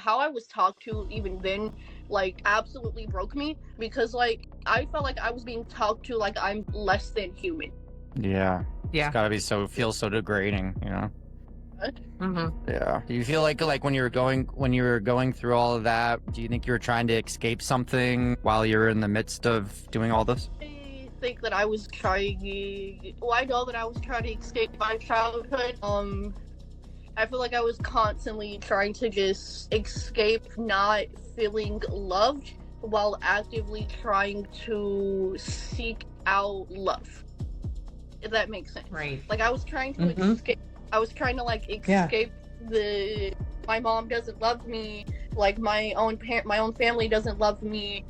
how I was talked to even then, like, absolutely broke me, because, like, I felt like I was being talked to like I'm less than human. Yeah. Yeah. It's gotta be feel so degrading, you know? Mm-hmm. Yeah. Do you feel like when you were going through all of that, do you think you were trying to escape something while you were in the midst of doing all this? I think that I was trying. Well, I know that I was trying to escape my childhood. I feel like I was constantly trying to just escape not feeling loved while actively trying to seek out love. If that makes sense. Right. Like, I was trying to Mhm. escape. I was trying to, like, escape the my mom doesn't love me, like my own family doesn't love me,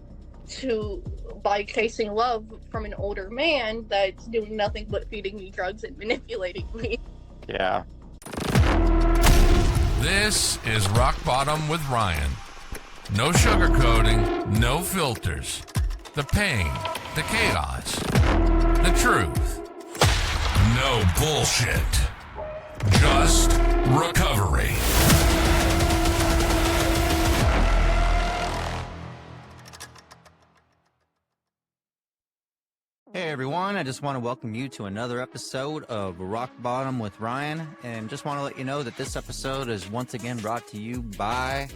to by chasing love from an older man that's doing nothing but feeding me drugs and manipulating me. Yeah. This is Rock Bottom with Ryan. No sugarcoating, no filters. The pain, the chaos, the truth. No bullshit. Just recovery. Hey everyone, I just want to welcome you to another episode of Rock Bottom with Ryan, and just want to let you know that this episode is once again brought to you by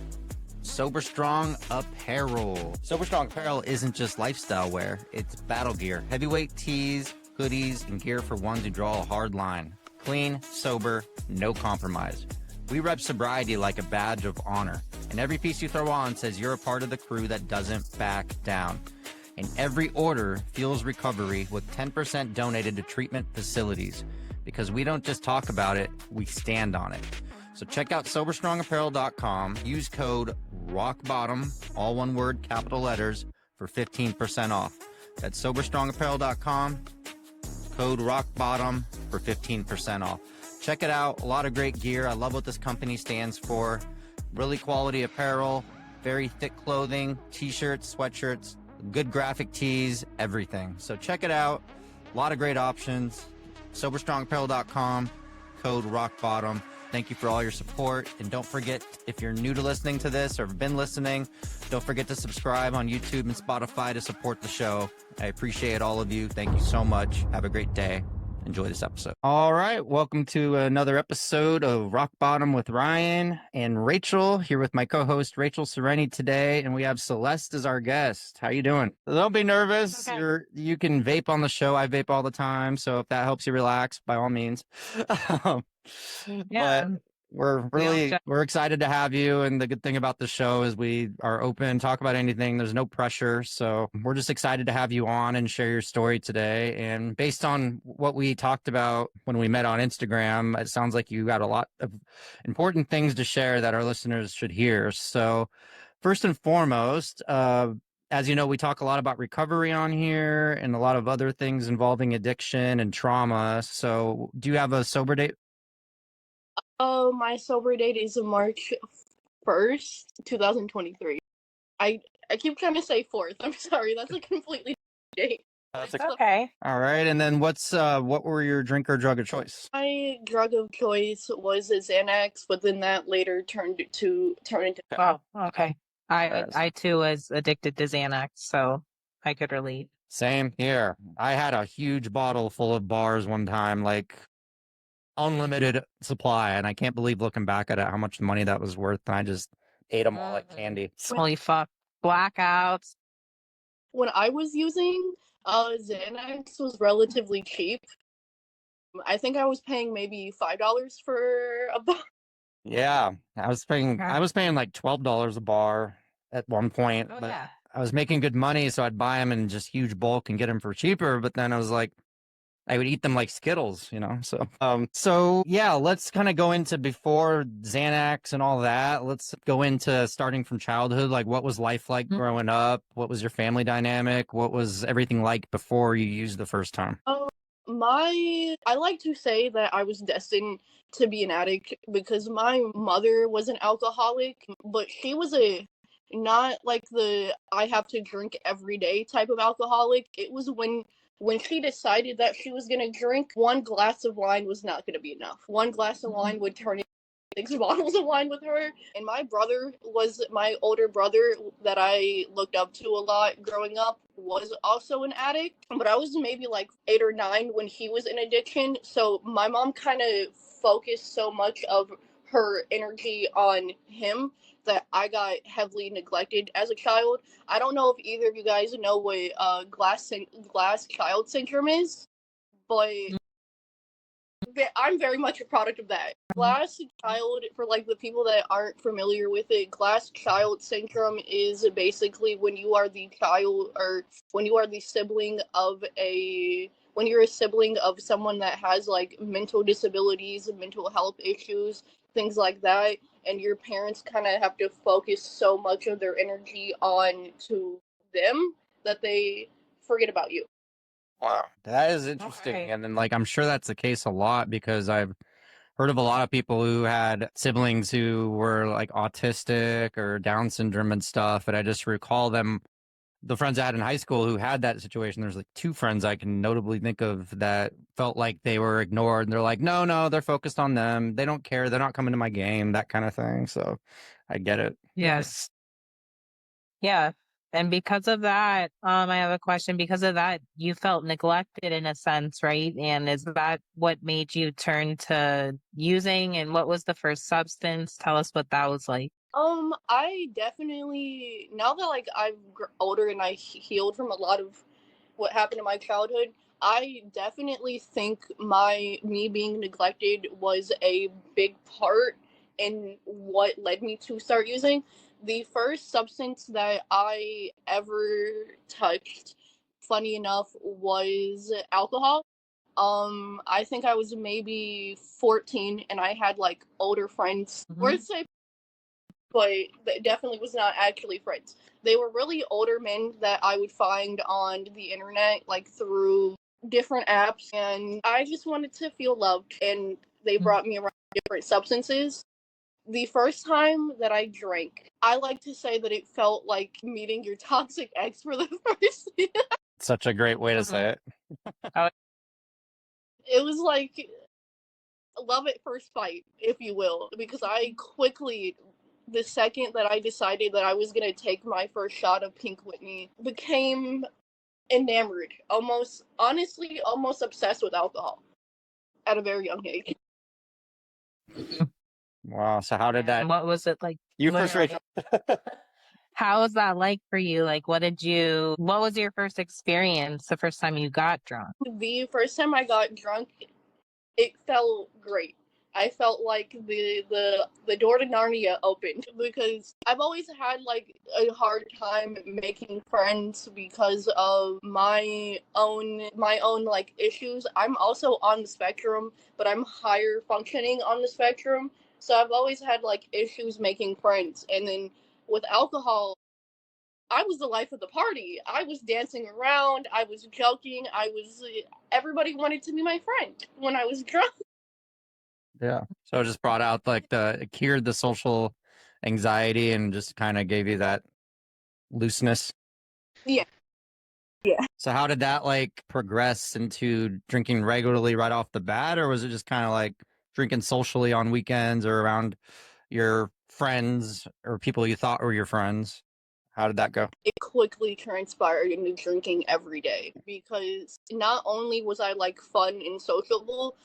Sober Strong Apparel. Sober Strong Apparel isn't just lifestyle wear, it's battle gear, heavyweight tees, hoodies, and gear for ones who draw a hard line. Clean, sober, no compromise. We rep sobriety like a badge of honor, and every piece you throw on says you're a part of the crew that doesn't back down. And every order fuels recovery with 10% donated to treatment facilities. Because we don't just talk about it, we stand on it. So check out SoberStrongApparel.com. Use code ROCKBOTTOM, all one word, capital letters, for 15% off. That's SoberStrongApparel.com, code ROCKBOTTOM for 15% off. Check it out. A lot of great gear. I love what this company stands for. Really quality apparel, very thick clothing, t-shirts, sweatshirts, good graphic tees, everything. So check it out. A lot of great options. SoberStrongApparel.com, code ROCKBOTTOM. Thank you for all your support. And don't forget, if you're new to listening to this or have been listening, don't forget to subscribe on YouTube and Spotify to support the show. I appreciate all of you. Thank you so much. Have a great day. Enjoy this episode. All right. Welcome to another episode of Rock Bottom with Ryan and Rachel, here with my co-host Rachel Sereni today. And we have Celeste as our guest. How you doing? Don't be nervous. Okay. You can vape on the show. I vape all the time. So if that helps you relax, by all means. Yeah. But we're excited to have you, and the good thing about the show is we are open, talk about anything. There's no pressure, so we're just excited to have you on and share your story today. And based on what we talked about when we met on Instagram, it sounds like you got a lot of important things to share that our listeners should hear. So first and foremost, as you know, we talk a lot about recovery on here and a lot of other things involving addiction and trauma. So do you have a sober date? My sober date is March 1st, 2023. I keep trying to say 4th. I'm sorry, that's a completely date. That's okay. All right, and then what were your drink or drug of choice? My drug of choice was a Xanax, but then that later turned into. Oh, okay. I too was addicted to Xanax, so I could relate. Same here. I had a huge bottle full of bars one time, like unlimited supply, and I can't believe looking back at it how much money that was worth. And I just ate them all like candy. Holy fuck. Blackouts. When I was using, Xanax was relatively cheap. I think I was paying maybe $5 for a bar. Yeah, I was paying like $12 a bar at one point, Oh, but yeah. I was making good money, so I'd buy them in just huge bulk and get them for cheaper. But then I was like, I would eat them like Skittles, you know? So yeah, let's kind of go into before Xanax and all that. Let's go into starting from childhood. Like, what was life like growing up? What was your family dynamic? What was everything like before you used the first time? I like to say that I was destined to be an addict because my mother was an alcoholic, but she was not like the I have to drink every day type of alcoholic. It was when she decided that she was going to drink, one glass of wine was not going to be enough. One glass of wine would turn 6 bottles of wine with her. And my brother was my older brother that I looked up to a lot growing up, was also an addict. But I was maybe like 8 or 9 when he was in addiction. So my mom kind of focused so much of her energy on him that I got heavily neglected as a child. I don't know if either of you guys know what glass child syndrome is, but I'm very much a product of that. Glass child, for like the people that aren't familiar with it, glass child syndrome is basically when you are the child, or when you are the sibling of when you're a sibling of someone that has like mental disabilities, mental health issues, things like that, and your parents kind of have to focus so much of their energy on to them that they forget about you. Wow, that is interesting. Okay. And then, like, I'm sure that's the case a lot because I've heard of a lot of people who had siblings who were like autistic or Down syndrome and stuff. And I just recall the friends I had in high school who had that situation. There's like 2 friends I can notably think of that felt like they were ignored. And they're like, no, they're focused on them. They don't care. They're not coming to my game, that kind of thing. So I get it. Yes. Yeah. And because of that, I have a question. Because of that, you felt neglected in a sense, right? And is that what made you turn to using? And what was the first substance? Tell us what that was like. I definitely, now that like I'm older and I healed from a lot of what happened in my childhood, I definitely think me being neglected was a big part in what led me to start using. The first substance that I ever touched, funny enough, was alcohol. I think I was maybe 14 and I had like older friends. Worth say, but it definitely was not actually friends. They were really older men that I would find on the internet, like through different apps, and I just wanted to feel loved, and they brought me around different substances. The first time that I drank, I like to say that it felt like meeting your toxic ex for the first time. Such a great way to say it. It was like love at first sight, if you will, because I quickly, the second that I decided that I was going to take my first shot of Pink Whitney, became enamored, honestly, almost obsessed with alcohol at a very young age. Wow. So how did that? And what was it like? You first, Rachel. How was that like for you? Like, what was your first experience the first time you got drunk? The first time I got drunk, it felt great. I felt like the door to Narnia opened, because I've always had like a hard time making friends because of my own like issues. I'm also on the spectrum, but I'm higher functioning on the spectrum. So I've always had like issues making friends. And then with alcohol, I was the life of the party. I was dancing around, I was joking, everybody wanted to be my friend when I was drunk. Yeah. So it just brought out like it cured the social anxiety and just kind of gave you that looseness. Yeah. Yeah. So how did that like progress into drinking regularly right off the bat, or was it just kind of like drinking socially on weekends or around your friends or people you thought were your friends? How did that go? It quickly transpired into drinking every day, because not only was I like fun and sociable,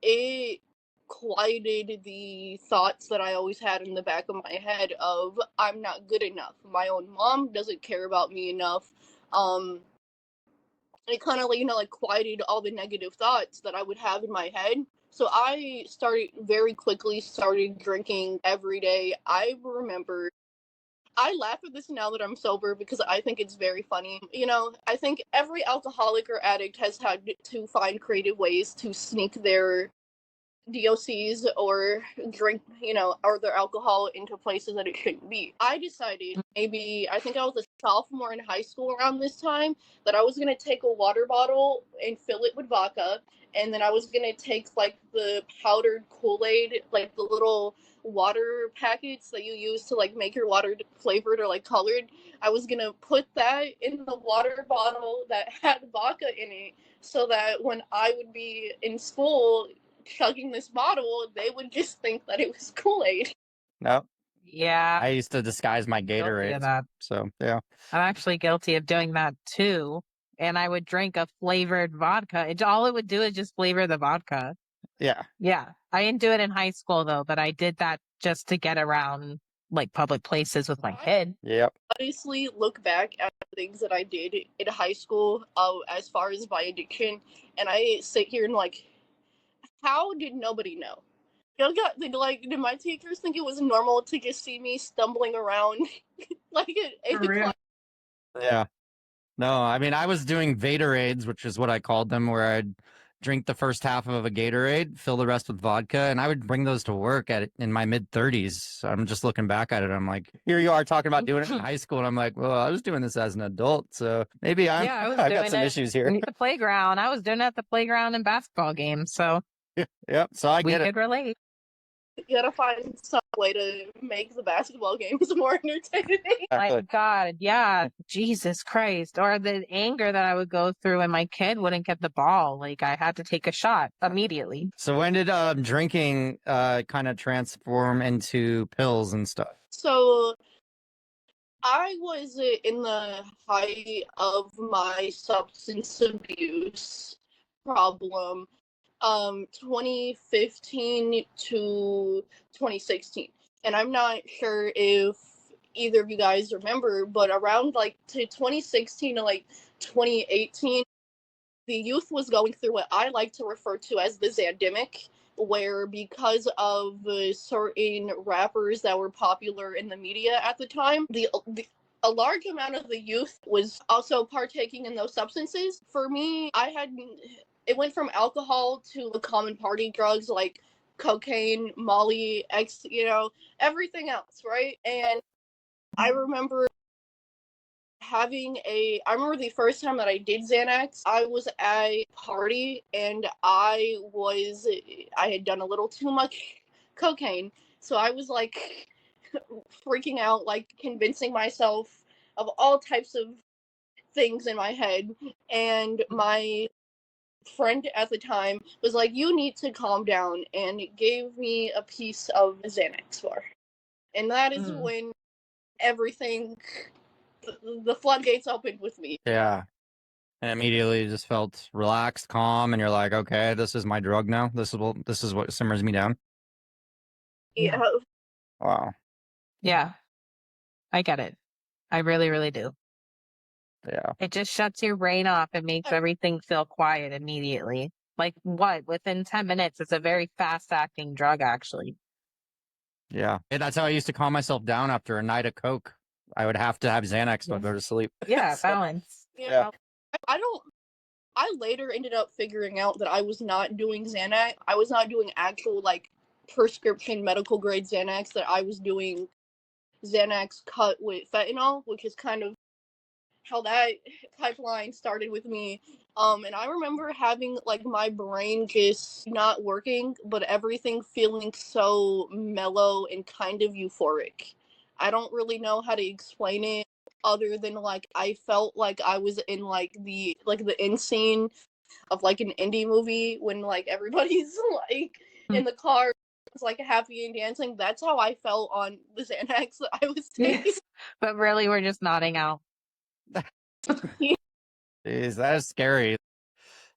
it quieted the thoughts that I always had in the back of my head of I'm not good enough. My own mom doesn't care about me enough. It kind of like quieted all the negative thoughts that I would have in my head. So I very quickly started drinking every day. I remember, I laugh at this now that I'm sober because I think it's very funny. I think every alcoholic or addict has had to find creative ways to sneak their DOCs or drink, or their alcohol into places that it shouldn't be. I decided, I think I was a sophomore in high school around this time, that I was going to take a water bottle and fill it with vodka. And then I was going to take like the powdered Kool-Aid, like the little water packets that you use to like make your water flavored or like colored. I was going to put that in the water bottle that had vodka in it, so that when I would be in school chugging this bottle, they would just think that it was Kool-Aid. No, Yeah, I used to disguise my guilty of Gatorade. that. So yeah. I'm actually guilty of doing that too. And I would drink a flavored vodka. All it would do is just flavor the vodka. Yeah. Yeah. I didn't do it in high school though, but I did that just to get around like public places with my kid. Yep. Honestly, look back at the things that I did in high school, as far as my addiction, and I sit here and like, how did nobody know? Did my teachers think it was normal to just see me stumbling around like in class? Yeah. No, I mean, I was doing Vaderades, which is what I called them, where I'd drink the first half of a Gatorade, fill the rest with vodka, and I would bring those to work in my mid-30s. I'm just looking back at it. I'm like, here you are talking about doing it in high school, and I'm like, well, I was doing this as an adult, so maybe I've got some issues here. At the playground. I was doing it at the playground and basketball games, so Yep. So I we get it. could relate. You gotta find some way to make the basketball games more entertaining. My God, yeah, Jesus Christ. Or the anger that I would go through when my kid wouldn't get the ball. Like I had to take a shot immediately. So when did drinking kind of transform into pills and stuff? So I was in the height of my substance abuse problem, 2015 to 2016. And I'm not sure if either of you guys remember, but around like to 2016 to like 2018, the youth was going through what I like to refer to as the Zandemic, where because of certain rappers that were popular in the media at the time, a large amount of the youth was also partaking in those substances. For me, it went from alcohol to the common party drugs like cocaine, Molly, everything else, right? And I remember I remember the first time that I did Xanax, I was at a party and I had done a little too much cocaine. So I was like freaking out, like convincing myself of all types of things in my head. And my friend at the time was like, you need to calm down, and gave me a piece of Xanax bar. And that is when everything, the floodgates opened with me. Yeah. And immediately you just felt relaxed, calm, and you're like, okay, this is my drug now. This is what simmers me down. Yeah. Wow. Yeah, I get it. I really, really do. Yeah. It just shuts your brain off and makes everything feel quiet immediately. Like what? Within 10 minutes, it's a very fast acting drug, actually. Yeah. And that's how I used to calm myself down after a night of Coke. I would have to have Xanax to go to sleep. Yeah, So, balance. yeah. I later ended up figuring out that I was not doing Xanax. I was not doing actual like prescription medical grade Xanax, that I was doing Xanax cut with fentanyl, which is kind of how that pipeline started with me. And I remember having like my brain just not working, but everything feeling so mellow and kind of euphoric. I don't really know how to explain it other than like I felt like I was in like the end scene of like an indie movie when like everybody's like in the car. It's like happy and dancing. That's how I felt on the Xanax that I was taking. Yes. But really, we're just nodding out. Jeez, that is scary.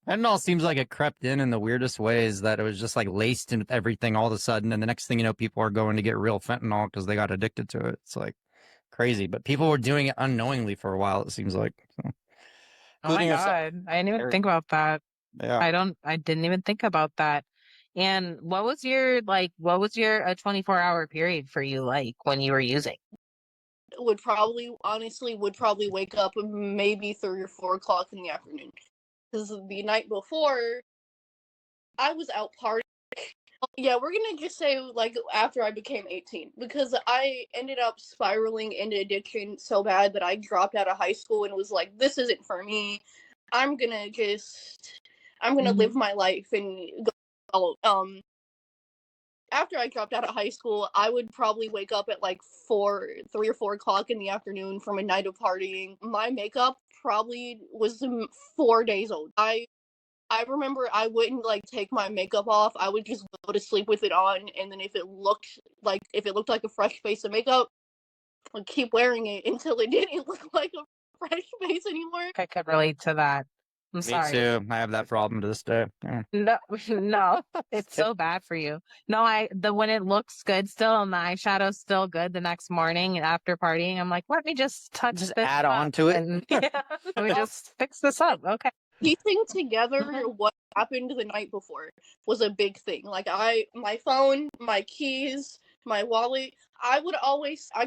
Fentanyl seems like it crept in the weirdest ways, that it was just like laced in with everything all of a sudden. And the next thing you know, people are going to get real fentanyl because they got addicted to it. It's like crazy. But people were doing it unknowingly for a while, it seems like. So. Oh my God. I didn't even think about that. Yeah. I didn't even think about that. And what was your 24-hour period for you like when you were using? Would probably wake up maybe 3 or 4 o'clock in the afternoon. Because the night before, I was out partying. Yeah, we're gonna just say like after I became 18, because I ended up spiraling into addiction so bad that I dropped out of high school and was like, this isn't for me. I'm gonna live my life and go. After I dropped out of high school, I would probably wake up at like 3 or 4 o'clock in the afternoon from a night of partying. My makeup probably was 4 days old. I I remember I wouldn't like take my makeup off. I would just go to sleep with it on, and then if it looked like a fresh face of makeup, I'd keep wearing it until it didn't look like a fresh face anymore. I could relate to that. I'm Me sorry. too. I have that problem to this day. Yeah. No, no, it's so bad for you. No, when it looks good still and the eyeshadow's still good the next morning after partying, I'm like, let me just touch Just this add on up to it. and let me just fix this up. Okay. Piecing together what happened the night before was a big thing. Like my phone, my keys, my wallet, I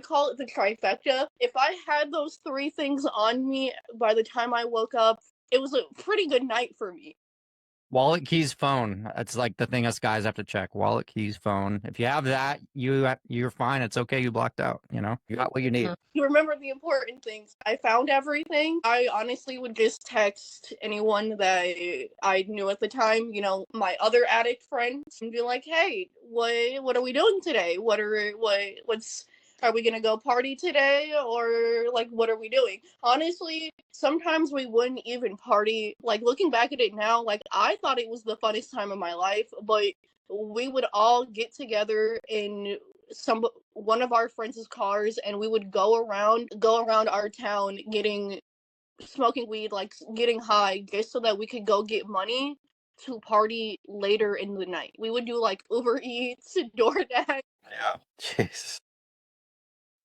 call it the trifecta. If I had those three things on me by the time I woke up, it was a pretty good night for me. Wallet, keys, phone. That's like the thing us guys have to check. Wallet, keys, phone. If you have that, you're fine. It's okay. You blocked out. You know, you got what you need. You remember the important things. I found everything. I honestly would just text anyone that I knew at the time, you know, my other addict friends, and be like, "Hey, what are we doing today? Are we gonna go party today, or like what are we doing?" Honestly, sometimes we wouldn't even party. Like looking back at it now, like I thought it was the funnest time of my life, but we would all get together in one of our friends' cars, and we would go around our town smoking weed, like getting high, just so that we could go get money to party later in the night. We would do like Uber Eats, DoorDash. Yeah. Jesus.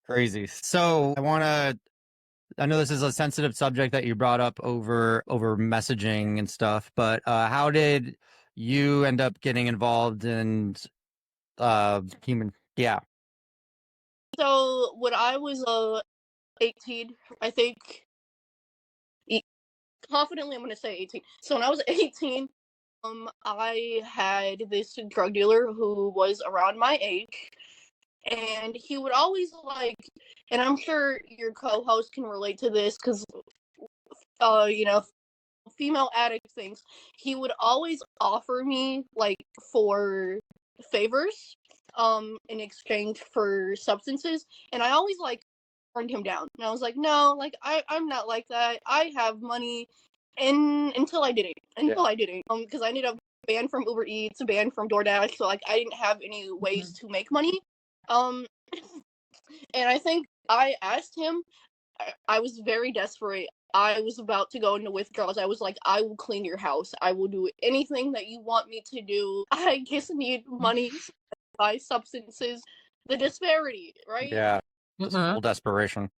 Crazy. So I know this is a sensitive subject that you brought up over messaging and stuff, but how did you end up getting involved in human? Yeah. So when I was 18, I think confidently I'm gonna say 18. So when I was 18, I had this drug dealer who was around my age, and he would always like, and I'm sure your co-host can relate to this because, you know, female addict things. He would always offer me like for favors, in exchange for substances, and I always like turned him down. And I was like, no, like I'm not like that. I have money, and until I didn't, because I ended up banned from Uber Eats, banned from DoorDash, so like I didn't have any ways to make money. Um, and I think I asked him. I was very desperate. I was about to go into withdrawals. I was like, I will clean your house. I will do anything that you want me to do. I just need money to buy substances. The disparity, right? Yeah. Full desperation.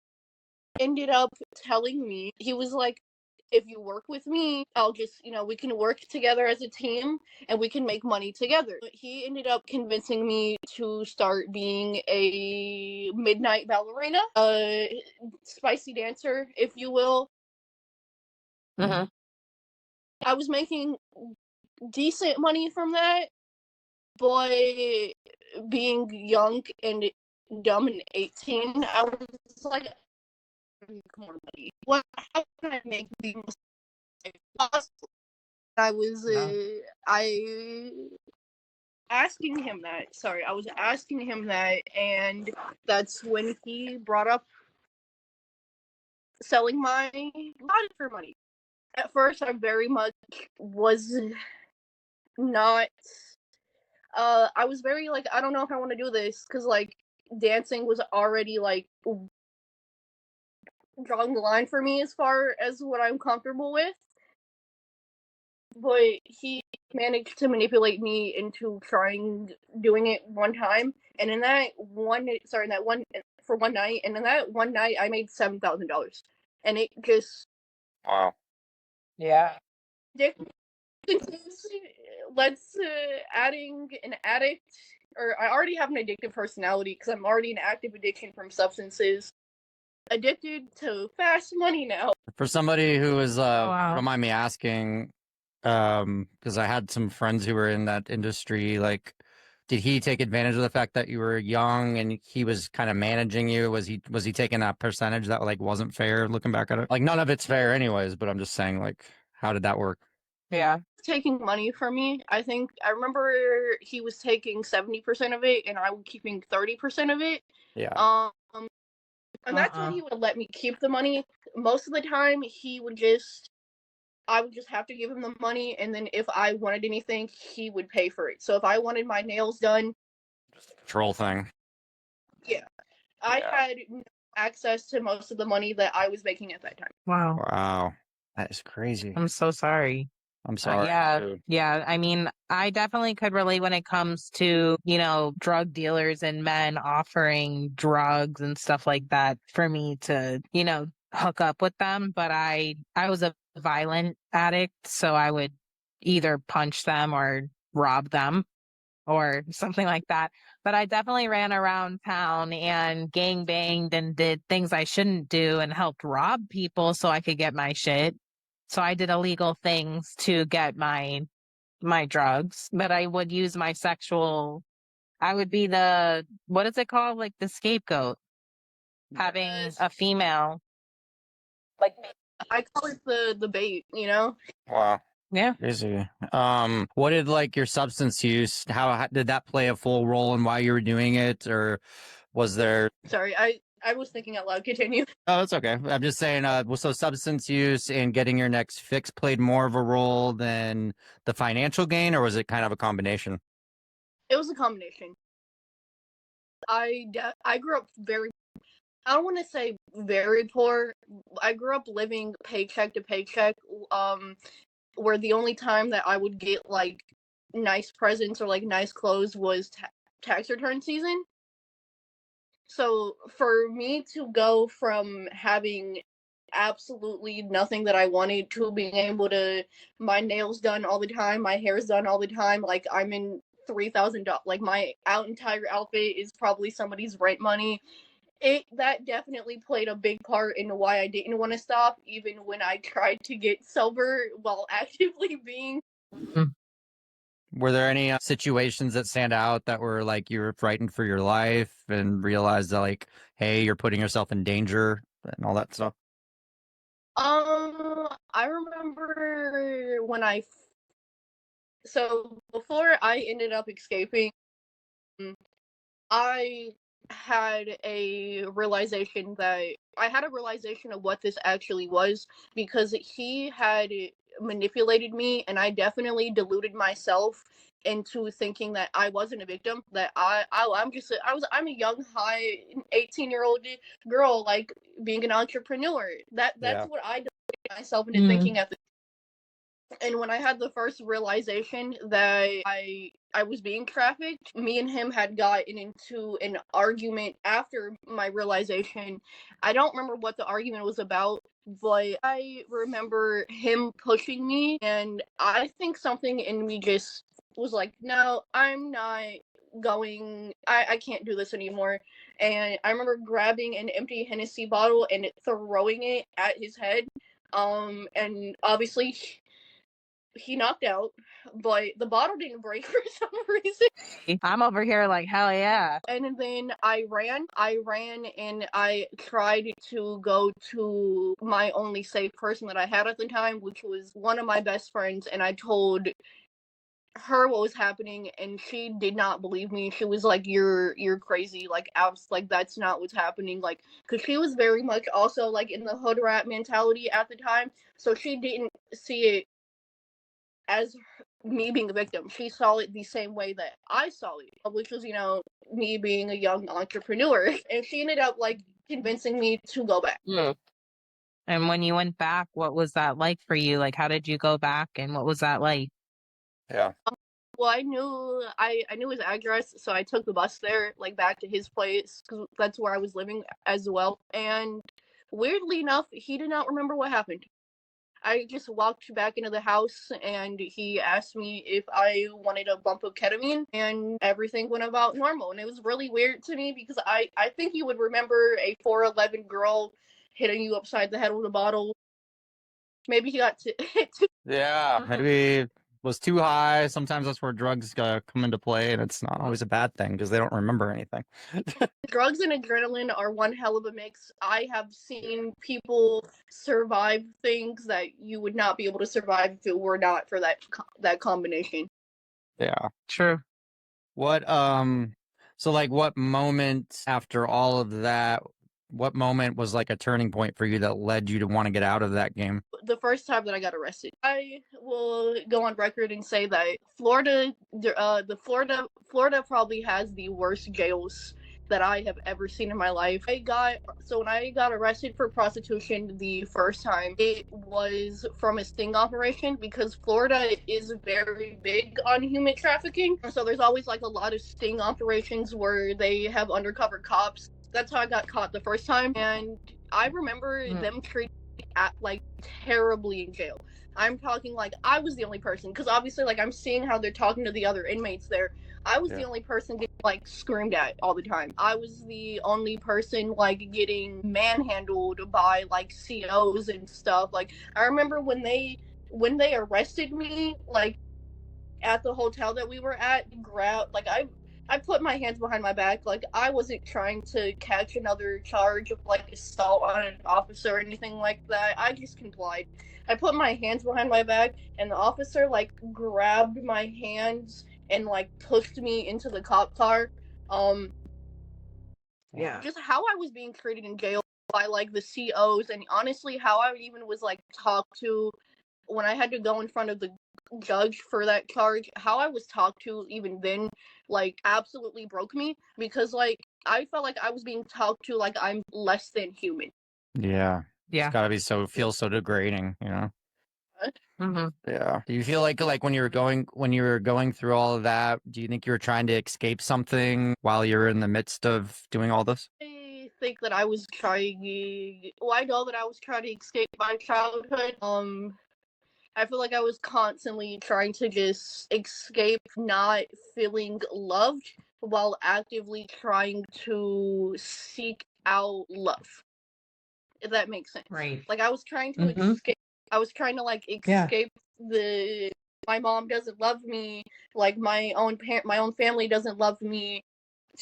Ended up telling me, he was like, if you work with me, I'll just, we can work together as a team and we can make money together. He ended up convincing me to start being a midnight ballerina, a spicy dancer, if you will. Mm-hmm. I was making decent money from that, but being young and dumb and 18, I was like, more money. How can I make the most possible? I was asking him that. Sorry, I was asking him that, and that's when he brought up selling my body for money. At first, I very much was not. I was very like, I don't know if I want to do this, because like dancing was already like drawing the line for me as far as what I'm comfortable with. But he managed to manipulate me into doing it one time, and in that one for one night, and in that one night I made $7,000, and it just Wow. Yeah. let's adding an addict, or I already have an addictive personality because I'm already an active addiction from substances. Addicted to fast money now. For somebody who is, Wow. don't mind me asking, because I had some friends who were in that industry, like, did he take advantage of the fact that you were young and he was kind of managing you? Was he taking a percentage that like wasn't fair looking back at it? Like none of it's fair anyways, but I'm just saying like, how did that work? Yeah. Taking money from me. I remember he was taking 70% of it and I was keeping 30% of it. Yeah. And that's when he would let me keep the money. Most of the time he would just I would just have to give him the money, and then if I wanted anything, he would pay for it. So if I wanted my nails done, Just a control thing. yeah, I Yeah. had no access to most of the money that I was making at that time. Wow. Wow. That is crazy. I'm so sorry. I'm sorry. Yeah. Dude. Yeah. I mean, I definitely could relate when it comes to, drug dealers and men offering drugs and stuff like that for me to, hook up with them. But I was a violent addict, so I would either punch them or rob them or something like that. But I definitely ran around town and gang banged and did things I shouldn't do and helped rob people so I could get my shit. So I did illegal things to get my drugs, but I would use my sexual. I would be the, what is it called? Like the scapegoat, having a female. Like, I call it the bait, Wow. yeah. Crazy. What did like your substance use? How did that play a full role in why you were doing it, or was there? Sorry, I was thinking out loud. Continue. Oh, that's okay. I'm just saying. So substance use and getting your next fix played more of a role than the financial gain, or was it kind of a combination? It was a combination. I grew up very. I don't want to say very poor. I grew up living paycheck to paycheck. Where the only time that I would get like nice presents or like nice clothes was tax return season. So for me to go from having absolutely nothing that I wanted to being able to my nails done all the time, my hair's done all the time, like I'm in $3,000, like my entire outfit is probably somebody's rent money. That definitely played a big part in why I didn't want to stop, even when I tried to get sober while actively being. Were there any situations that stand out that were like you were frightened for your life and realized that like, hey, you're putting yourself in danger and all that stuff? I remember when so before I ended up escaping, I had a realization of what this actually was, because he had manipulated me, and I definitely deluded myself into thinking that I wasn't a victim, that I'm a young high 18-year-old girl, like being an entrepreneur. That's Yeah. what I deluded myself into thinking at the. And when I had the first realization that I was being trafficked, me and him had gotten into an argument after my realization. I don't remember what the argument was about, but I remember him pushing me, and I think something in me just was like, no, I'm not going, I can't do this anymore. And I remember grabbing an empty Hennessy bottle and throwing it at his head. And obviously he knocked out, but the bottle didn't break for some reason. I'm over here like, hell yeah. And then I ran and I tried to go to my only safe person that I had at the time, which was one of my best friends, and I told her what was happening, and she did not believe me. She was like, you're crazy, like like that's not what's happening, like, because she was very much also like in the hood rat mentality at the time, so she didn't see it as me being a victim. She saw it the same way that I saw it, which was, me being a young entrepreneur. And she ended up like convincing me to go back. And when you went back, what was that like for you? Like, how did you go back and what was that like? Yeah. Well, I knew his address, so I took the bus there, like back to his place, because that's where I was living as well. And weirdly enough, he did not remember what happened. I just walked back into the house, and he asked me if I wanted a bump of ketamine, and everything went about normal. And it was really weird to me, because I think you would remember a 4'11" girl hitting you upside the head with a bottle. Maybe he got Yeah. Maybe was too high. Sometimes that's where drugs come into play, and it's not always a bad thing because they don't remember anything. Drugs and adrenaline are one hell of a mix. I have seen people survive things that you would not be able to survive if it were not for that combination. Yeah. True. What so like what moment after all of that What moment was like a turning point for you that led you to want to get out of that game? The first time that I got arrested, I will go on record and say that Florida probably has the worst jails that I have ever seen in my life. When I got arrested for prostitution the first time, it was from a sting operation because Florida is very big on human trafficking. So there's always like a lot of sting operations where they have undercover cops. That's how I got caught the first time, and I remember them treating like terribly in jail. I'm talking like I was the only person, because obviously like I'm seeing how they're talking to the other inmates there. I was the only person getting like screamed at all the time. I was the only person like getting manhandled by like COs and stuff. Like I remember when they arrested me, like at the hotel that we were at, I put my hands behind my back. Like I wasn't trying to catch another charge of like assault on an officer or anything like that. I just complied. I put my hands behind my back, and the officer like grabbed my hands and like pushed me into the cop car. Just how I was being treated in jail by like the COs, and honestly how I even was like talked to when I had to go in front of the judge for that charge. How I was talked to even then like absolutely broke me, because like I felt like I was being talked to like I'm less than human. Yeah. Yeah. It's gotta be feel so degrading, you know? Mm-hmm. Yeah. Do you feel like when you were going through all of that, do you think you were trying to escape something while you're in the midst of doing all this? I think that I was trying. Well, I know that I was trying to escape my childhood. I feel like I was constantly trying to just escape not feeling loved while actively trying to seek out love. If that makes sense. Right. Like I was trying to escape. I was trying to like escape the my mom doesn't love me, like my own family doesn't love me,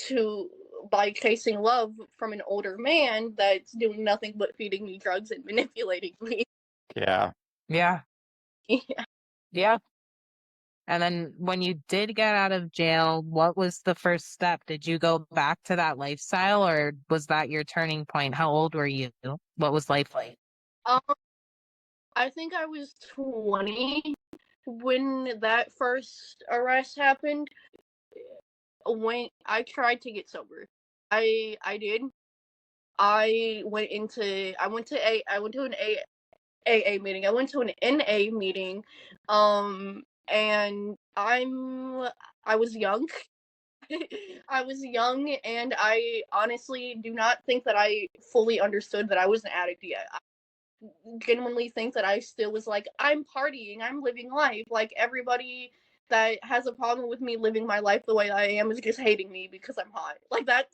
to by chasing love from an older man that's doing nothing but feeding me drugs and manipulating me. Yeah. Yeah. Yeah. Yeah. And then when you did get out of jail, what was the first step? Did you go back to that lifestyle, or was that your turning point? How old were you? What was life like? Um, I think I was 20 when that first arrest happened. When I tried to get sober, I did. I went to an AA meeting. I went to an NA meeting, and I was young. I was young, and I honestly do not think that I fully understood that I was an addict yet. I genuinely think that I still was like, I'm partying, I'm living life. Like everybody that has a problem with me living my life the way I am is just hating me because I'm hot. Like that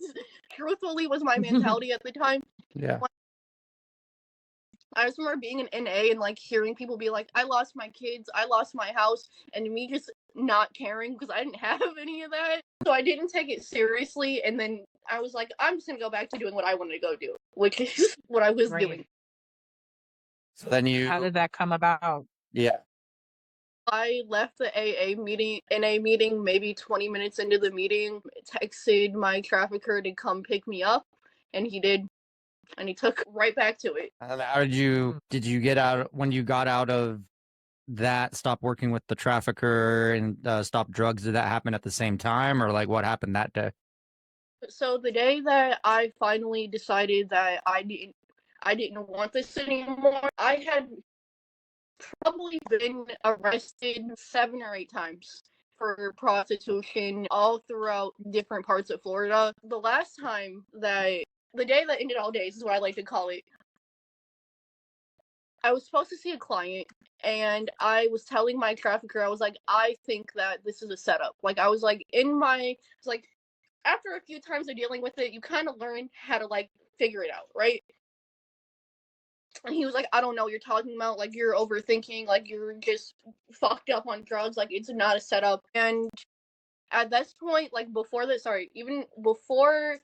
truthfully was my mentality at the time. Yeah. I just remember being in NA and like hearing people be like, I lost my kids, I lost my house, and me just not caring because I didn't have any of that. So I didn't take it seriously, and then I was like, I'm just gonna go back to doing what I wanted to go do, which is what I was doing. So then How did that come about? Yeah. I left the NA meeting, maybe 20 minutes into the meeting, texted my trafficker to come pick me up, and he did. And he took right back to it. And how did you get out when you got out of that, stop working with the trafficker and stop drugs? Did that happen at the same time, or like what happened that day? So the day that I finally decided that I didn't want this anymore, I had probably been arrested 7 or 8 times for prostitution all throughout different parts of Florida. The day that ended all days is what I like to call it. I was supposed to see a client, and I was telling my trafficker, I was like, I think that this is a setup. Like, I was like, after a few times of dealing with it, you kind of learn how to, like, figure it out, right? And he was like, I don't know what you're talking about. Like, you're overthinking. Like, you're just fucked up on drugs. Like, it's not a setup. And at this point, like, even before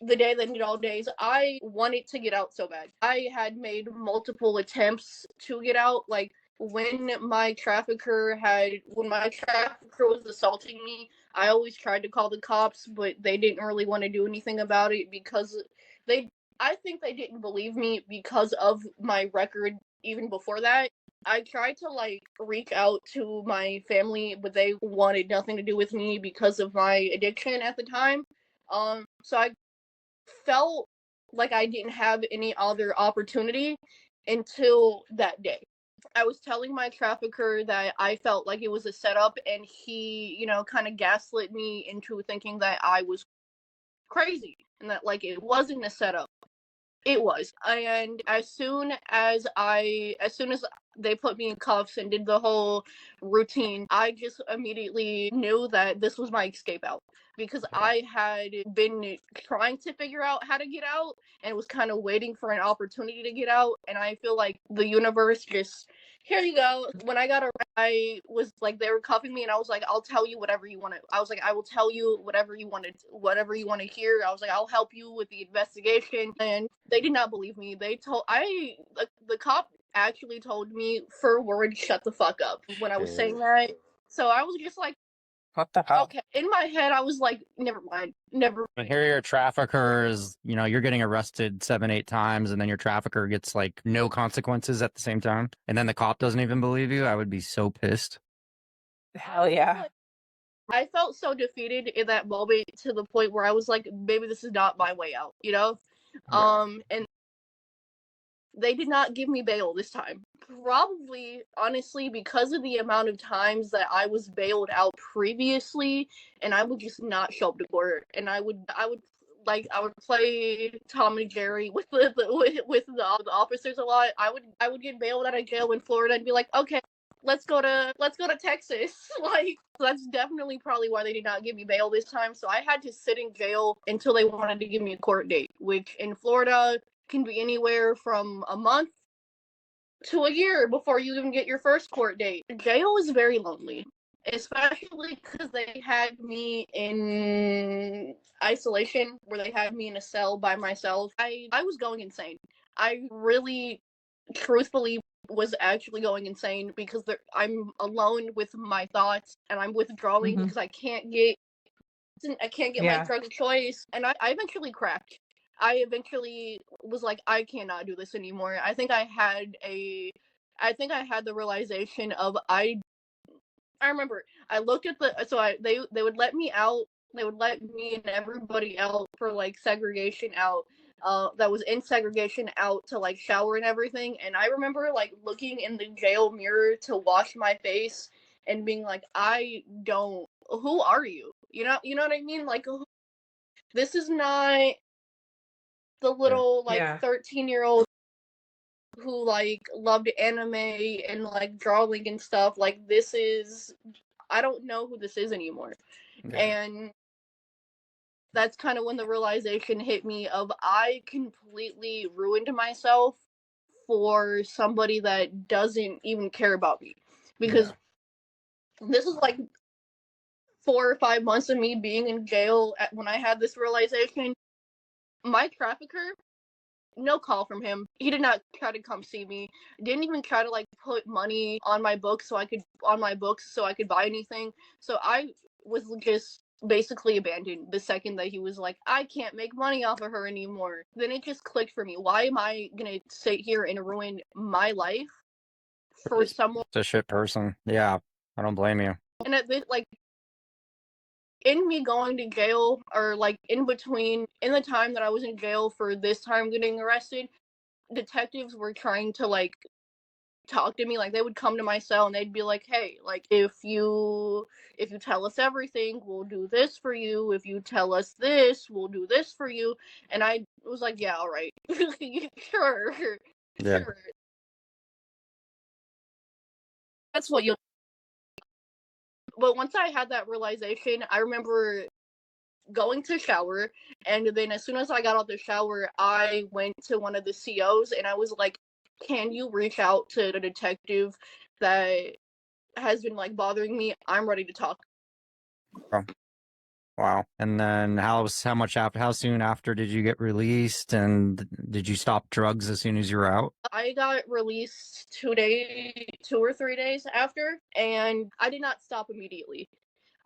the day that ended all days, I wanted to get out so bad. I had made multiple attempts to get out. Like when my trafficker was assaulting me, I always tried to call the cops, but they didn't really want to do anything about it because I think they didn't believe me because of my record even before that. I tried to like reach out to my family, but they wanted nothing to do with me because of my addiction at the time. So I felt like I didn't have any other opportunity until that day. I was telling my trafficker that I felt like it was a setup, and he, kind of gaslit me into thinking that I was crazy and that like it wasn't a setup. It was. And as soon as they put me in cuffs and did the whole routine, I just immediately knew that this was my escape out, because I had been trying to figure out how to get out and was kind of waiting for an opportunity to get out. And I feel like the universe just, here you go. When I got arrested, I was like, they were cuffing me, and I was like, I'll tell you whatever you want to. I was like, I will tell you whatever you want to hear. I was like, I'll help you with the investigation. And they did not believe me. The cop actually told me for word, shut the fuck up, when I was saying that. So I was just like, What the hell? okay. In my head, I was like, never mind, never. But here your trafficker is, you're getting arrested 7, 8 times, and then your trafficker gets like no consequences at the same time. And then the cop doesn't even believe you. I would be so pissed. Hell yeah. I felt so defeated in that moment, to the point where I was like, maybe this is not my way out, And they did not give me bail this time. Probably, honestly, because of the amount of times that I was bailed out previously, and I would just not show up to court, and I would play Tom and Jerry with the officers a lot. I would get bailed out of jail in Florida and be like, okay, let's go to Texas. Like, that's definitely probably why they did not give me bail this time. So I had to sit in jail until they wanted to give me a court date, which in Florida can be anywhere from a month to a year before you even get your first court date. Jail is very lonely, especially because they had me in isolation, where they had me in a cell by myself. I was going insane. I really, truthfully, was actually going insane, because I'm alone with my thoughts, and I'm withdrawing because I can't get my drug of choice, and I eventually cracked. I eventually was like, I cannot do this anymore. I think I had the realization of, I remember I looked at they would let me out. They would let me and everybody out for like segregation out. That was in segregation out to like shower and everything. And I remember like looking in the jail mirror to wash my face and being like, who are you? You know what I mean? Like, this is not the little 13-year-old who like loved anime and like drawing and stuff. Like, I don't know who this is anymore. Yeah. And that's kind of when the realization hit me of, I completely ruined myself for somebody that doesn't even care about me. Because this is like 4 or 5 months of me being in jail when I had this realization. My trafficker, no call from him. He did not try to come see me. Didn't even try to like put money on my books so I could buy anything. So I was just basically abandoned the second that he was like, I can't make money off of her anymore. Then it just clicked for me. Why am I gonna sit here and ruin my life for someone? It's a shit person. Yeah, I don't blame you. And at this, like, in me going to jail, or like in the time that I was in jail for this time getting arrested, detectives were trying to like talk to me. Like, they would come to my cell and they'd be like, hey, like, if you tell us everything, we'll do this for you. If you tell us this, we'll do this for you. And I was like, yeah, all right. Sure. Yeah. Sure. That's what you. But once I had that realization, I remember going to shower, and then as soon as I got out the shower, I went to one of the COs and I was like, can you reach out to the detective that has been like bothering me? I'm ready to talk. Oh. Wow. And then how soon after did you get released, and did you stop drugs as soon as you were out? I got released 2 or 3 days after, and I did not stop immediately.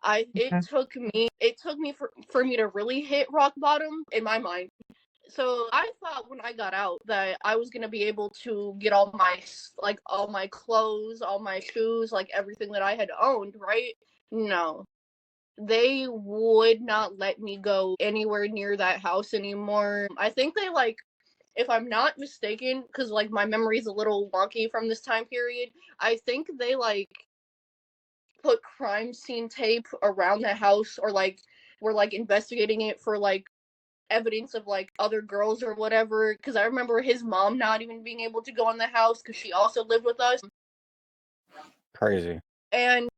It took me for me to really hit rock bottom in my mind. So I thought when I got out that I was gonna be able to get all my clothes, all my shoes, like everything that I had owned, right? No. They would not let me go anywhere near that house anymore. I think they if I'm not mistaken, because like my memory is a little wonky from this time period, I think they put crime scene tape around the house or were investigating it for evidence of other girls or whatever, because I remember his mom not even being able to go in the house because she also lived with us. Crazy. And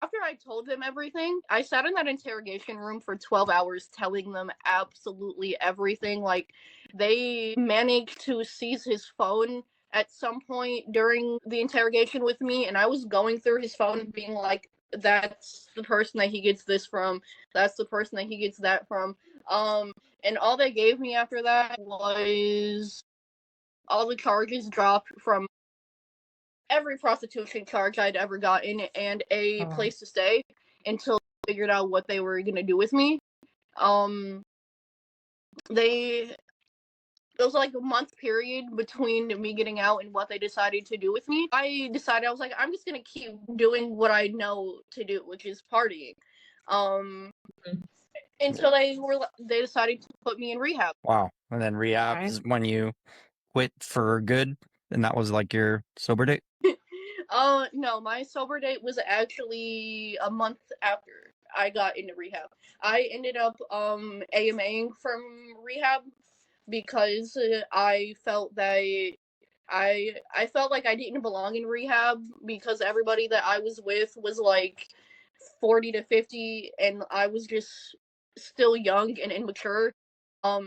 after I told them everything, I sat in that interrogation room for 12 hours telling them absolutely everything. Like, they managed to seize his phone at some point during the interrogation with me, and I was going through his phone being like, that's the person that he gets this from, that's the person that he gets that from. And all they gave me after that was all the charges dropped from every prostitution charge I'd ever gotten and a place to stay until they figured out what they were gonna do with me. They It was like a month period between me getting out and what they decided to do with me. I decided I was like, I'm just gonna keep doing what I know to do, which is partying. Until they decided to put me in rehab. Wow. And then rehab is when you quit for good, and that was like your sober date? No, my sober date was actually a month after I got into rehab. I ended up AMAing from rehab because I felt that I felt like I didn't belong in rehab because everybody that I was with was like 40 to 50 and I was just still young and immature. I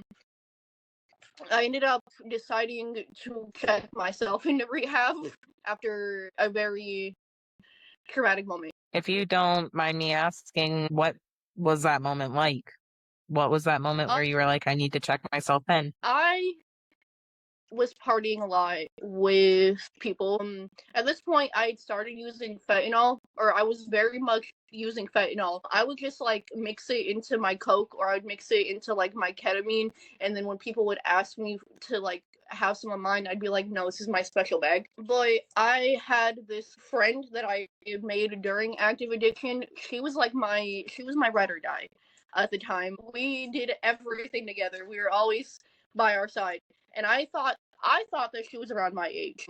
ended up deciding to check myself into rehab after a very traumatic moment. If you don't mind me asking, what was that moment like? What was that moment where you were like, I need to check myself in? I was partying a lot with people. At this point, I'd started using fentanyl, or I was very much using fentanyl. I would just mix it into my coke, or I'd mix it into my ketamine, and then when people would ask me to have some of mine, I'd be like, no, this is my special bag. But I had this friend that I made during active addiction. She was my ride or die at the time. We did everything together. We were always by our side. And I thought that she was around my age,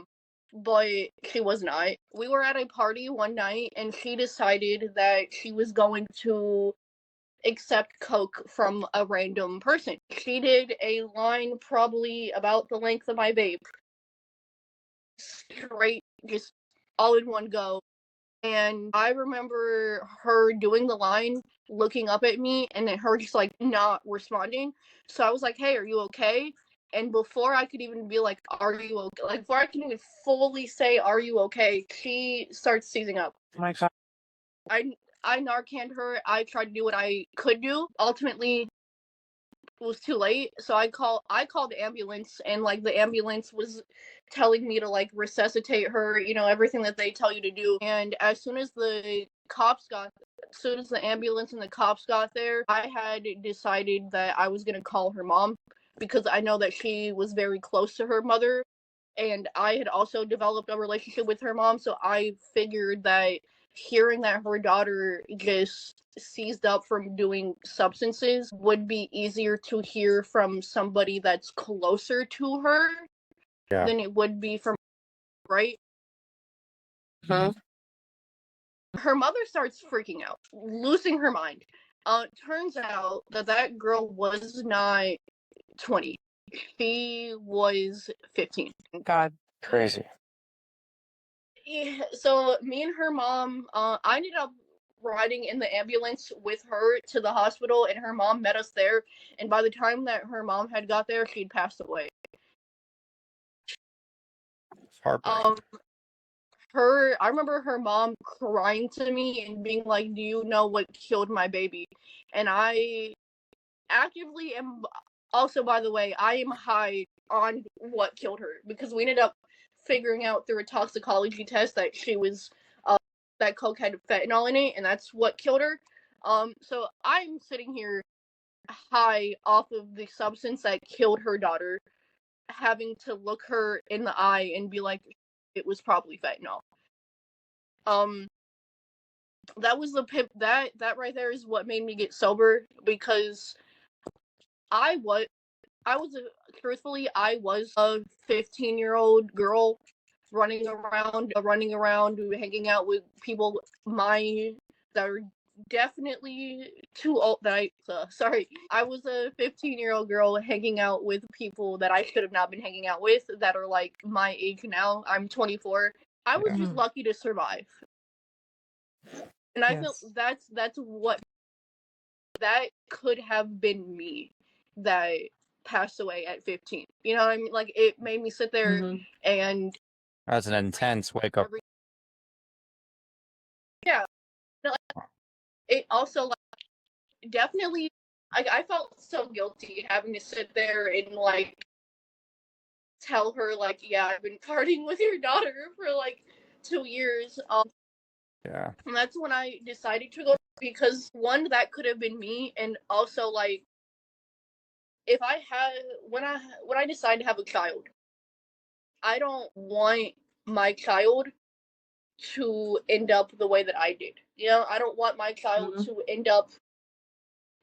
but she was not. We were at a party one night and she decided that she was going to accept coke from a random person. She did a line probably about the length of my vape. Straight, just all in one go. And I remember her doing the line, looking up at me, and then her just not responding. So I was like, hey, are you okay? And before I could even be like, are you okay? Before I can even fully say, are you okay? She starts seizing up. Oh my God. I Narcaned her. I tried to do what I could do. Ultimately, it was too late. So I called the ambulance, and the ambulance was telling me to resuscitate her, everything that they tell you to do. And as soon as the ambulance and the cops got there, I had decided that I was going to call her mom because I know that she was very close to her mother and I had also developed a relationship with her mom, so I figured that hearing that her daughter just seized up from doing substances would be easier to hear from somebody that's closer to her than it would be from, right? Her mother starts freaking out, losing her mind. Turns out that girl was not 20. She was 15. God. Crazy. Yeah, so me and her mom, I ended up riding in the ambulance with her to the hospital, and her mom met us there. And by the time that her mom had got there, she'd passed away. Heartbreaking. I remember her mom crying to me and being like, "Do you know what killed my baby?" And I actively am. Also, by the way, I am high on what killed her because we ended up figuring out through a toxicology test that she was that coke had fentanyl in it, and that's what killed her. So I'm sitting here high off of the substance that killed her daughter, having to look her in the eye and be like, it was probably fentanyl. That was the pip. That right there is what made me get sober, because I was truthfully, I was a 15-year-old girl running around, hanging out with people that are definitely too old. I was a 15-year-old girl hanging out with people that I should have not been hanging out with, that are like my age now. I'm 24. I was just lucky to survive, and I feel that's what that could have been me that passed away at 15. You know what I mean? Like, it made me sit there and That's an intense wake up. Yeah. It also, like, definitely, I felt so guilty having to sit there and, like, tell her, like, yeah, I've been partying with your daughter for, like, 2 years. Yeah. And that's when I decided to go, because, one, that could have been me, and also, like, if I had, when I decide to have a child, I don't want my child to end up the way that I did. You know, I don't want my child to end up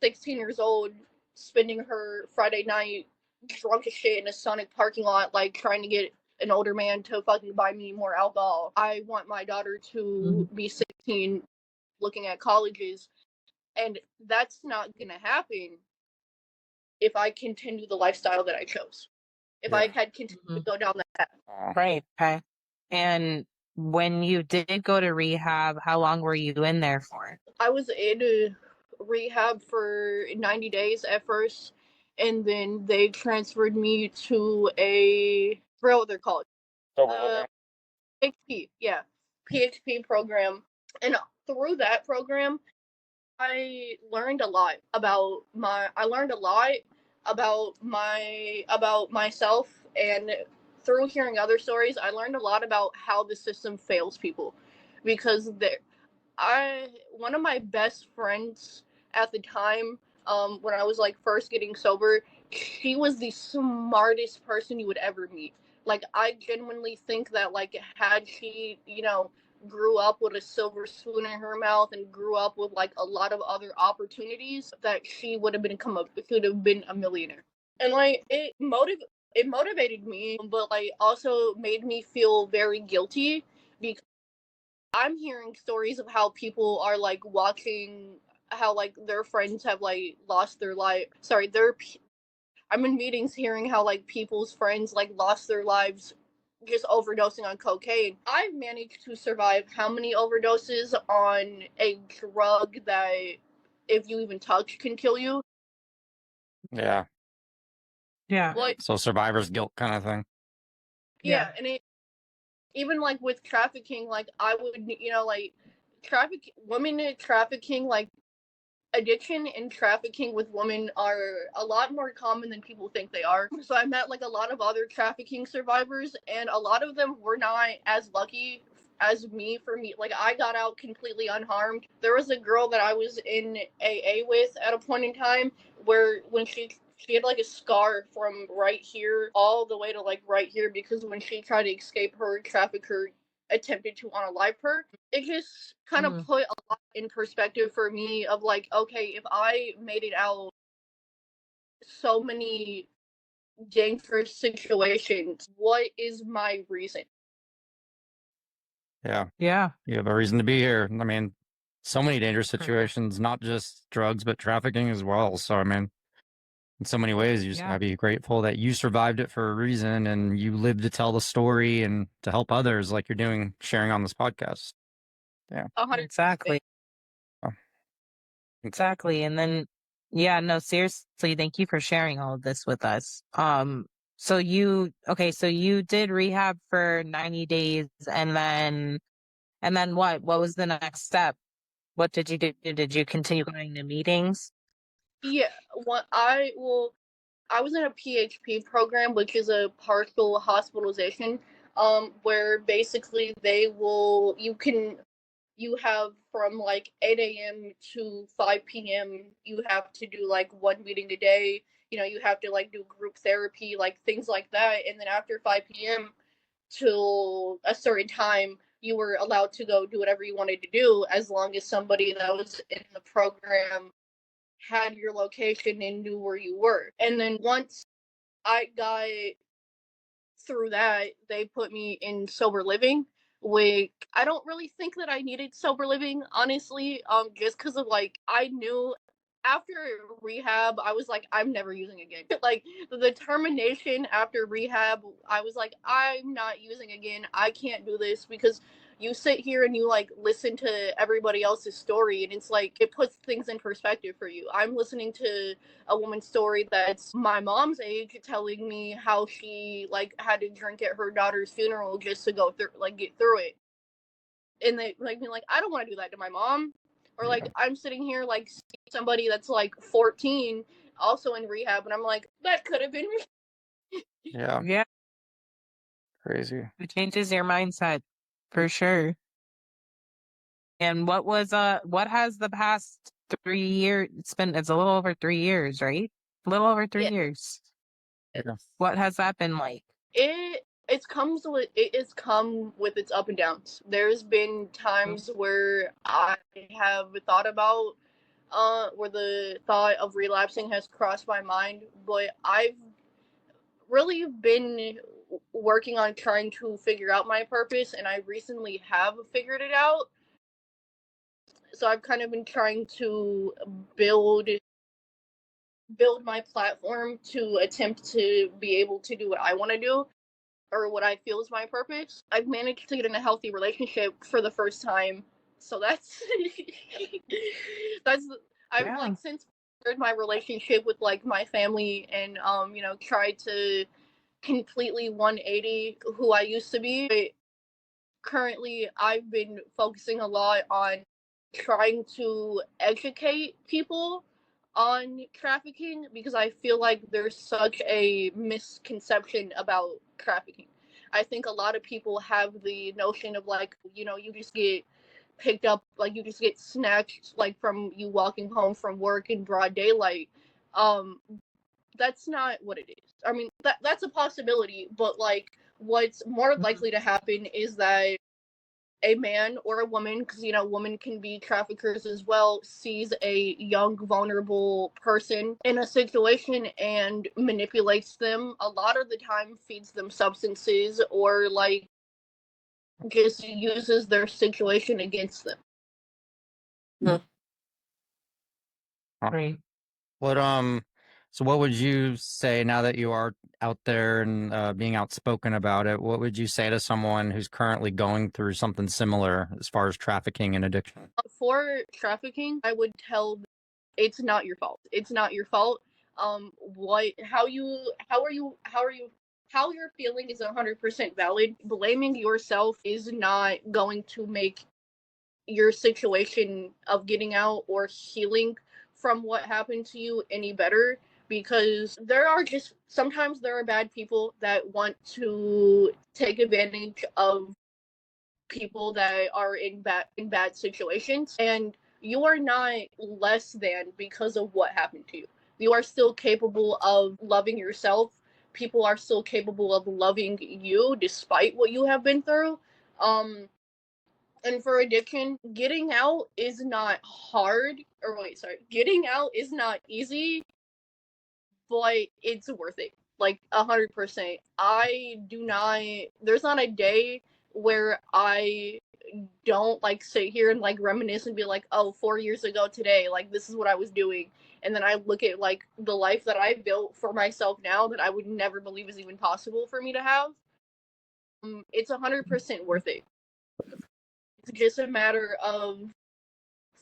16 years old, spending her Friday night drunk as shit in a Sonic parking lot, like, trying to get an older man to fucking buy me more alcohol. I want my daughter to be 16, looking at colleges, and that's not gonna happen if I continue the lifestyle that I chose. If I had continued to go down that path. Right. Okay. And when you did go to rehab, how long were you in there for? I was in rehab for 90 days at first, and then they transferred me to I forgot what they're called. PHP, yeah, PHP program. And through that program, I learned a lot about myself, and through hearing other stories, I learned a lot about how the system fails people, because one of my best friends at the time, when I was, like, first getting sober, she was the smartest person you would ever meet. Like, I genuinely think that, like, had she, grew up with a silver spoon in her mouth and grew up with, like, a lot of other opportunities, that she would have been a millionaire. And, like, it motivated me, but, like, also made me feel very guilty, because I'm hearing stories of how people are, like, watching how, like, their friends have, like, lost their life. Sorry, I'm in meetings hearing how, like, people's friends, like, lost their lives just overdosing on cocaine. I've managed to survive how many overdoses on a drug that, if you even touch, can kill you? Yeah. Yeah. Like, So survivor's guilt kind of thing. yeah, and even, like, with trafficking, like, I would, like, women trafficking, like, addiction and trafficking with women are a lot more common than people think they are. So I met, like, a lot of other trafficking survivors, and a lot of them were not as lucky as me. For me, like, I got out completely unharmed. There was a girl that I was in AA with at a point in time, where when she had, like, a scar from right here all the way to, like, right here, because when she tried to escape, her trafficker attempted to unalive her. It just kind of put a lot in perspective for me of, like, okay, if I made it out so many dangerous situations, what is my reason? Yeah. Yeah. You have a reason to be here. I mean, so many dangerous situations, not just drugs, but trafficking as well. So, I mean, in so many ways, you just gotta be grateful that you survived it for a reason and you lived to tell the story and to help others, like you're doing, sharing on this podcast. Yeah. 100%. Exactly. Oh. Exactly. And then, yeah, no, seriously, thank you for sharing all of this with us. So you did rehab for 90 days, and then what? What was the next step? What did you do? Did you continue going to meetings? Yeah, I was in a PHP program, which is a partial hospitalization, where basically you have from like 8 a.m. to 5 p.m. you have to do like one meeting a day. You have to like do group therapy, like things like that. And then after 5 p.m. till a certain time, you were allowed to go do whatever you wanted to do as long as somebody that was in the program had your location and knew where you were. And then once I got through that, they put me in sober living. Which I don't really think that I needed sober living, honestly. Just because of like I knew after rehab, I was like, I'm never using again. Like the determination after rehab, I was like, I'm not using again. I can't do this because you sit here and you like listen to everybody else's story, and it's like it puts things in perspective for you. I'm listening to a woman's story that's my mom's age telling me how she like had to drink at her daughter's funeral just to go through like get through it. And they like me like I don't want to do that to my mom. Or like I'm sitting here like somebody that's like 14 also in rehab and I'm like that could have been me. Yeah. Yeah, Crazy. it changes your mindset for sure. And what has the past 3 years, it's a little over 3 years, right? A little over three Yeah. years. Yeah. What has that been like? It's come with its up and downs. There's been times where I have thought about where the thought of relapsing has crossed my mind, but I've really been working on trying to figure out my purpose, and I recently have figured it out. So I've kind of been trying to build my platform to attempt to be able to do what I want to do or what I feel is my purpose. I've managed to get in a healthy relationship for the first time. So that's that's I've like since my relationship with like my family and tried to completely 180 who I used to be. But currently I've been focusing a lot on trying to educate people on trafficking because I feel like there's such a misconception about trafficking. I think a lot of people have the notion of like, you just get picked up, like you just get snatched like from you walking home from work in broad daylight. Um, that's not what it is. I mean, that's a possibility, but like what's more likely to happen is that a man or a woman, because women can be traffickers as well, sees a young vulnerable person in a situation and manipulates them. A lot of the time feeds them substances or like just uses their situation against them. Right. What would you say now that you are out there and being outspoken about it? What would you say to someone who's currently going through something similar as far as trafficking and addiction? For trafficking, I would tell them, it's not your fault. It's not your fault. How you're feeling is 100% valid. Blaming yourself is not going to make your situation of getting out or healing from what happened to you any better, because sometimes there are bad people that want to take advantage of people that are in bad situations, and you are not less than because of what happened to you. You are still capable of loving yourself. People are still capable of loving you despite what you have been through. And for addiction, getting out is not hard. Or wait, sorry. Getting out is not easy, but it's worth it. Like 100%. There's not a day where I don't like sit here and like reminisce and be like, oh, 4 years ago today, like this is what I was doing. And then I look at like the life that I built for myself now that I would never believe is even possible for me to have. It's 100% worth it. It's just a matter of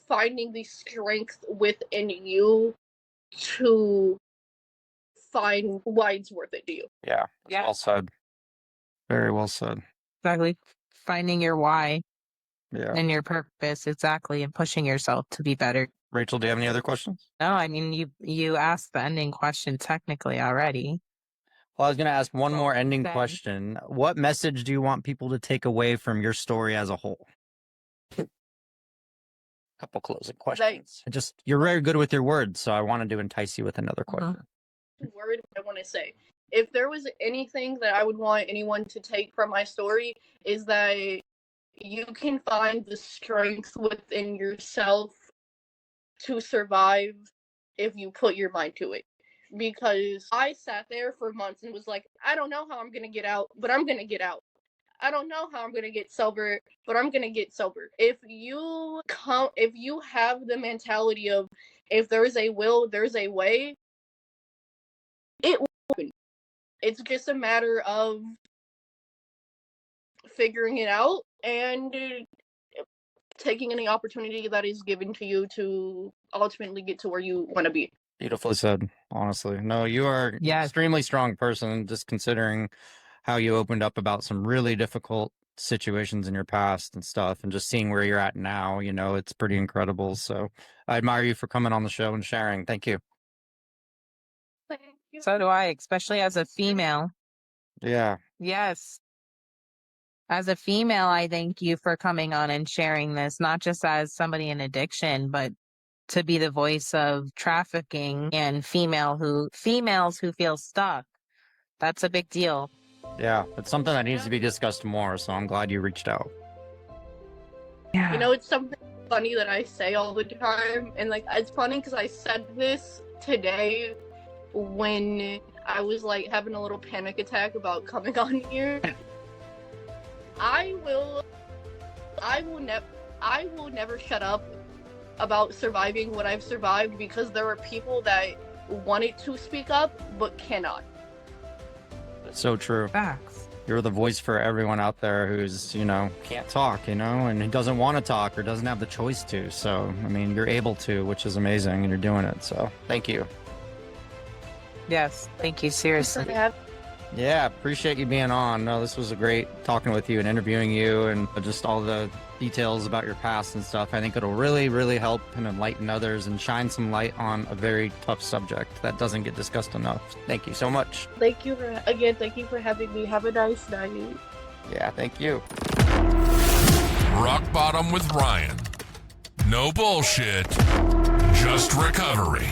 finding the strength within you to find why it's worth it to you. Yeah. Well said. Very well said. Exactly. Finding your why Yeah. and your purpose, exactly, and pushing yourself to be better. Rachel, do you have any other questions? No, I mean you asked the ending question technically already. Well, I was going to ask one more ending Then- question. What message do you want people to take away from your story as a whole? couple closing questions. You're very good with your words, so I wanted to entice you with another question. Word I want to say. If there was anything that I would want anyone to take from my story, is that you can find the strength within yourself to survive if you put your mind to it. Because I sat there for months and was like, I don't know how I'm going to get out, but I'm going to get out. I don't know how I'm going to get sober, but I'm going to get sober. If you have the mentality of, if there's a will, there's a way, it will happen. It's just a matter of figuring it out and taking any opportunity that is given to you to ultimately get to where you want to be. Beautifully said, honestly. No, you are an extremely strong person, just considering how you opened up about some really difficult situations in your past and stuff, and just seeing where you're at now, it's pretty incredible. So I admire you for coming on the show and sharing. Thank you. Thank you. So do I, especially as a female. Yeah. Yes. As a female, I thank you for coming on and sharing this, not just as somebody in addiction, but to be the voice of trafficking and females who feel stuck. That's a big deal. Yeah, it's something that needs to be discussed more, so I'm glad you reached out. Yeah. It's something funny that I say all the time, and it's funny because I said this today when I was having a little panic attack about coming on here. I will never shut up about surviving what I've survived, because there are people that wanted to speak up but cannot. It's so true. Facts. You're the voice for everyone out there who's, can't talk, and who doesn't want to talk or doesn't have the choice to. So, you're able to, which is amazing, and you're doing it. So, thank you. Yes, thank you, seriously. Yeah, appreciate you being on. No, this was a great talking with you and interviewing you, and just all the details about your past and stuff. I think it'll really, really help and enlighten others and shine some light on a very tough subject that doesn't get discussed enough. Thank you so much. Thank you for having me. Have a nice night. Yeah, thank you. Rock Bottom with Ryan. No bullshit, just recovery.